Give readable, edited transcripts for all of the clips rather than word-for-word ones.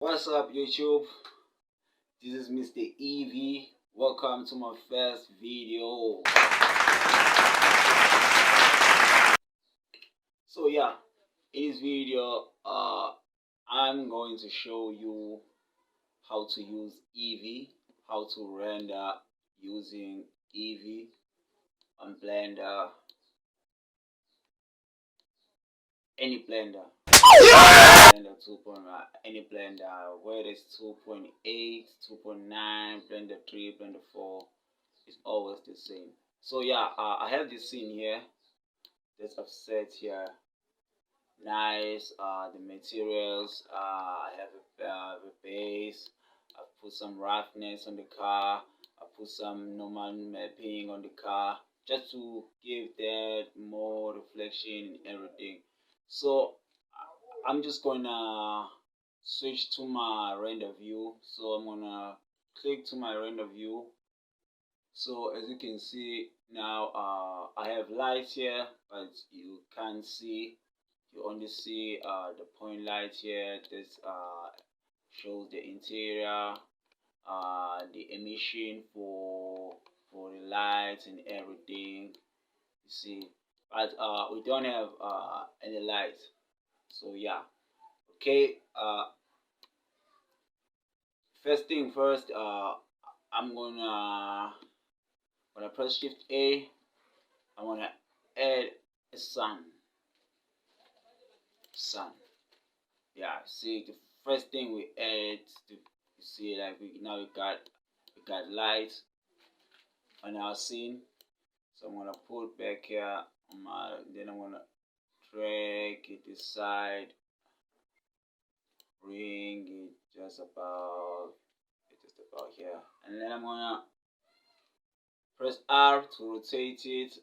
What's up, YouTube? This is Mr. Eevee. Welcome to my first video. So yeah, in this video, I'm going to show you how to use Eevee, how to render using Eevee on Blender, any Blender. Blender 2.1, any Blender, whether it's 2.8, 2.9, Blender 3, Blender 4, it's always the same. So yeah, I have this scene here that I've set here. Nice. The materials. I have a base. I put some roughness on the car. I put some normal mapping on the car just to give that more reflection and everything. So I'm just gonna switch to my render view. So I'm gonna click to my render view. So as you can see now, I have lights here, but you can't see. You only see the point light here. This shows the interior, the emission for the lights and everything. You see, but we don't have any lights. So yeah, okay. First thing first, I'm gonna when I press Shift A, I want to add a sun. Yeah, see, the first thing we add, you see, like we got light on our scene. So I'm gonna put back here on my, then I'm gonna drag it this side, bring it just about here, and then I'm gonna press R to rotate it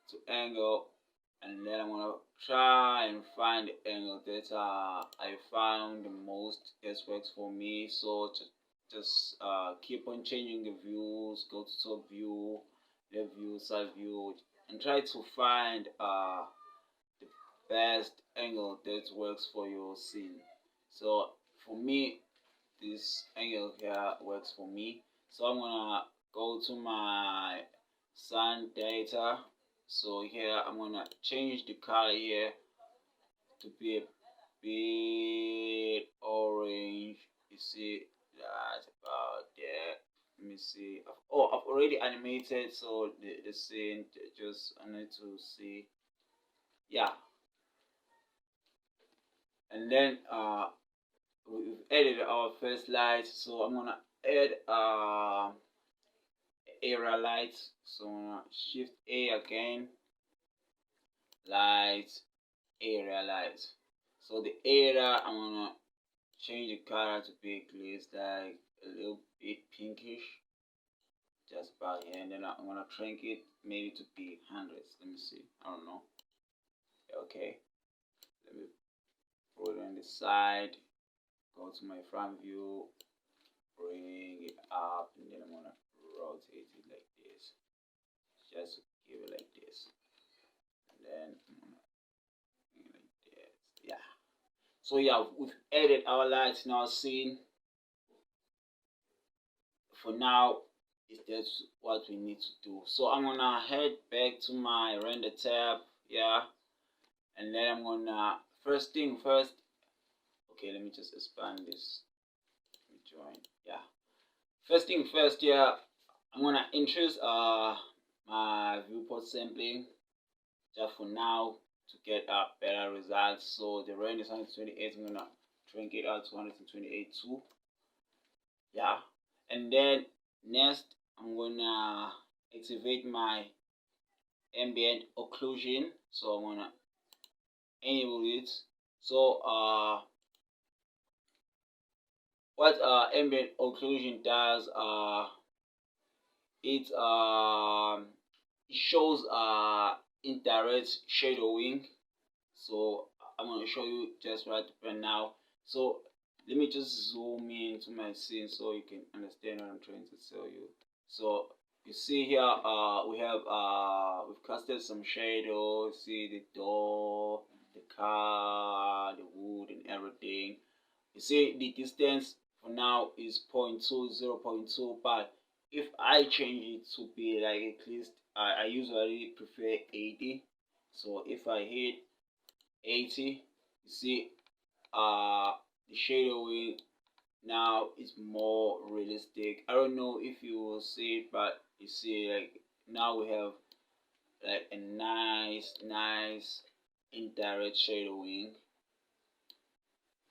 to angle, and then I'm gonna try and find the angle that I found the most that works for me. So just keep on changing the views, go to top view, left view, side view, and try to find the best angle that works for your scene. So for me, this angle here works for me. So I'm gonna go to my sun data. So here I'm gonna change the color here to be a bit orange. You see that's about there. Let me see. I've already animated, so the scene just I need to see. Yeah, and then we've added our first light. So I'm gonna add area light. So I'm gonna Shift A again, light, area light. So the area, I'm gonna change the color to be at least like a little bit pinkish, just about here, and then I'm gonna shrink it maybe to be hundreds. Let me see. I don't know. Okay, let me put it on the side. Go to my front view, bring it up, and then I'm gonna rotate it like this. Just give it like this, and then I'm gonna bring it like this. Yeah. So yeah, we've added our lights in our scene. For now, that's what we need to do. So I'm gonna head back to my render tab, yeah, and then I'm gonna first thing first. Okay, let me just expand this. Let me join. Yeah. First thing first, yeah, I'm gonna introduce my viewport sampling just for now to get better results. So the range is 128. I'm gonna shrink it out to 128 too. Yeah, and then next I'm gonna activate my ambient occlusion. So I'm gonna enable it. So what ambient occlusion does, it shows indirect shadowing. So I'm gonna show you just right now. So let me just zoom into my scene so you can understand what I'm trying to tell you. So you see here, we've casted some shadow. See the door, the car, the wood, and everything. You see the distance for now is 0.2, but if I change it to be like at least I usually prefer 80. So if I hit 80, you see the shadowing now is more realistic. I don't know if you will see it, but you see like now we have like a nice indirect shadowing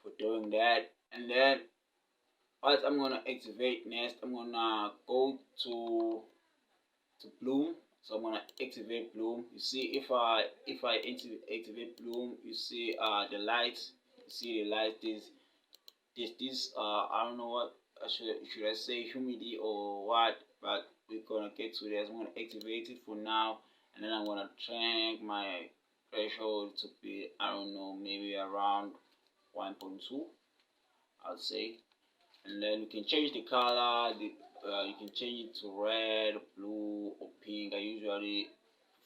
for doing that. And then what I'm gonna activate next, I'm gonna go to bloom. So I'm gonna activate bloom. You see if I activate bloom, you see the lights. You see the light this I don't know what should I say, humidity or what, but we're gonna get to this. I'm gonna activate it for now, and then I'm gonna change my threshold to be, I don't know, maybe around 1.2, I'll say. And then you can change the color. You can change it to red, blue, or pink. I usually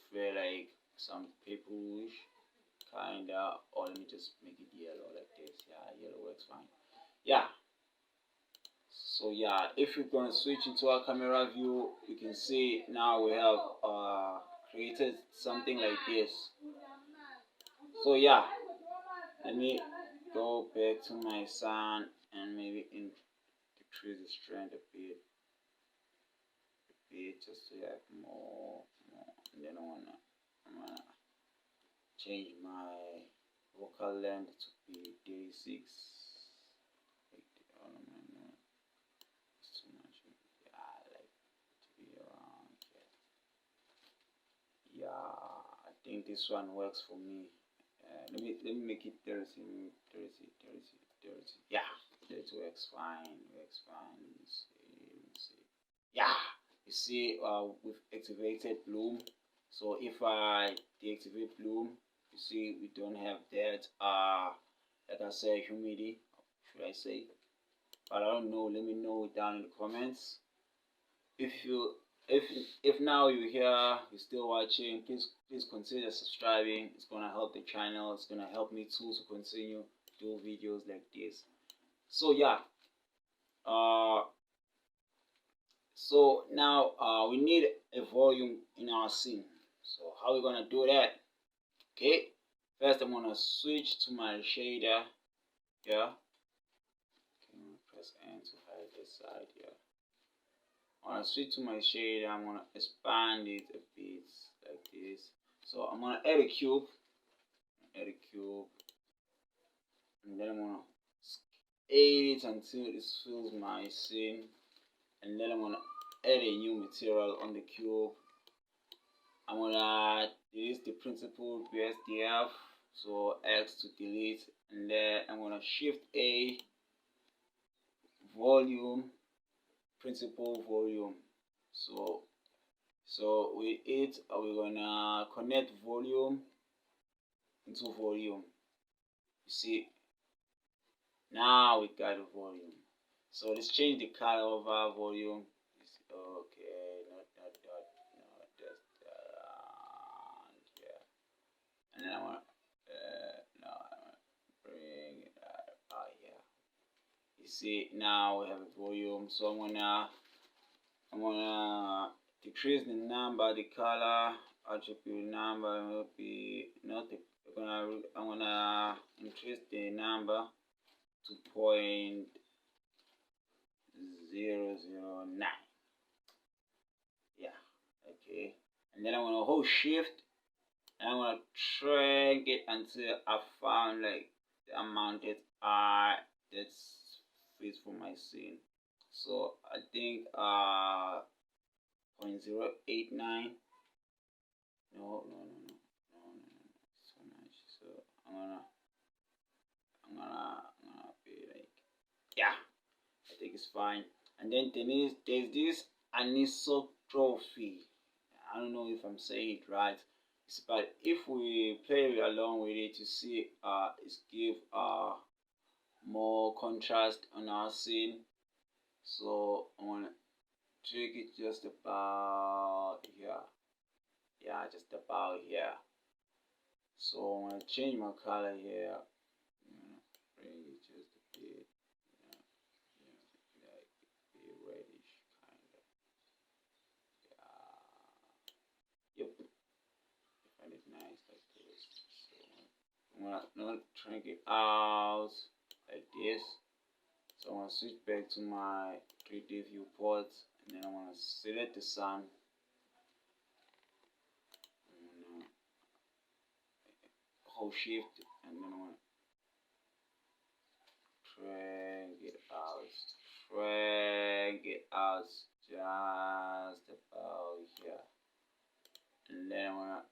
prefer like some purplish kinda, or let me just make it yellow like this. Yeah, yellow works fine. Yeah. So yeah, if you're gonna switch into our camera view, you can see now we have created something like this. So yeah, let me go back to my sun and maybe decrease the strength a bit, just to have more. And then I'm gonna change my vocal length to be 36. It's too much. Yeah, I like to be around here. Yeah, I think this one works for me. Let me make it 30. Yeah, that works fine. Works fine. Let me see. Yeah, you see, we've activated bloom. So if I deactivate bloom, you see we don't have that like I said, humidity, should I say? But I don't know. Let me know down in the comments. If you if now you're here, you're still watching, please consider subscribing. It's gonna help the channel. It's gonna help me too to continue do videos like this. So yeah, so now we need a volume in our scene. So how are we gonna do that? Okay, first I'm gonna switch to my shader. Yeah, okay, press N to hide this side here. I'm gonna switch to my shader. I'm gonna expand it a bit like this. So I'm gonna add a cube, and then I'm gonna aid it until it fills my scene, and then I'm gonna add a new material on the cube. I'm gonna delete the principal BSDF, so X to delete, and then I'm gonna shift A, volume, principal volume. So with it we're gonna connect volume into volume. You see, now we got a volume. So let's change the color of our volume. Okay, not just here. And then I want no, I want to bring it out here. You see, now we have a volume. So I'm gonna decrease the number, the color attribute number will be not the, I'm gonna increase the number to 0.009. Yeah, okay. And then I'm gonna hold shift and I'm gonna shrink it until I found like the amount that's fits for my scene. So I think 0.089. No, so much. So I'm gonna be like, yeah, I think it's fine. And then there's this anisotrophy. I don't know if I'm saying it right, but if we play along with it, you see, it's give more contrast on our scene. So I'm gonna take it just about here. Yeah, just about here. So I'm gonna change my color here. Bring it just a bit. gonna not shrink it out like this. So I'm gonna switch back to my 3D viewport, and then I'm gonna select the sun. Hold shift, and then I'm gonna drag it out, just about here, and then I'm gonna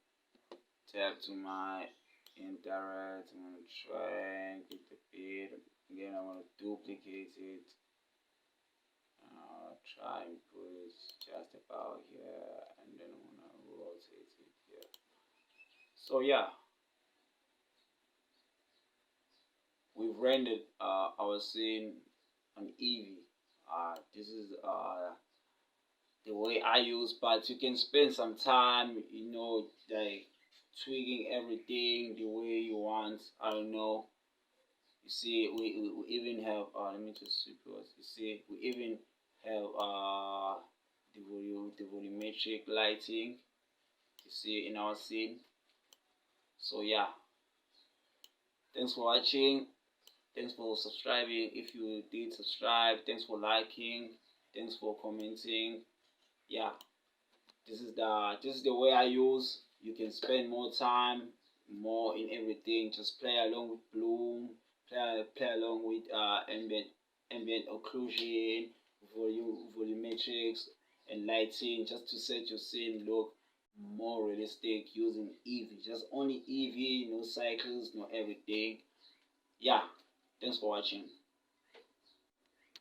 tap to my indirect. I'm gonna drag it a bit. Again, I'm gonna duplicate it. Try and put it just about here, and then I'm gonna rotate it here. So yeah, we've rendered our scene on Eevee. This is the way I use, but you can spend some time, like tweaking everything the way you want. I don't know. You see, we even have let me just sweep yours. You see, we even have the volumetric lighting. You see in our scene. So yeah, thanks for watching. Thanks for subscribing. If you did subscribe, thanks for liking. Thanks for commenting. Yeah, this is the way I use. You can spend more time, more in everything. Just play along with bloom, play along with ambient occlusion, volumetrics, and lighting, just to set your scene look more realistic using Eevee. Just only Eevee, no cycles, no everything. Yeah, thanks for watching.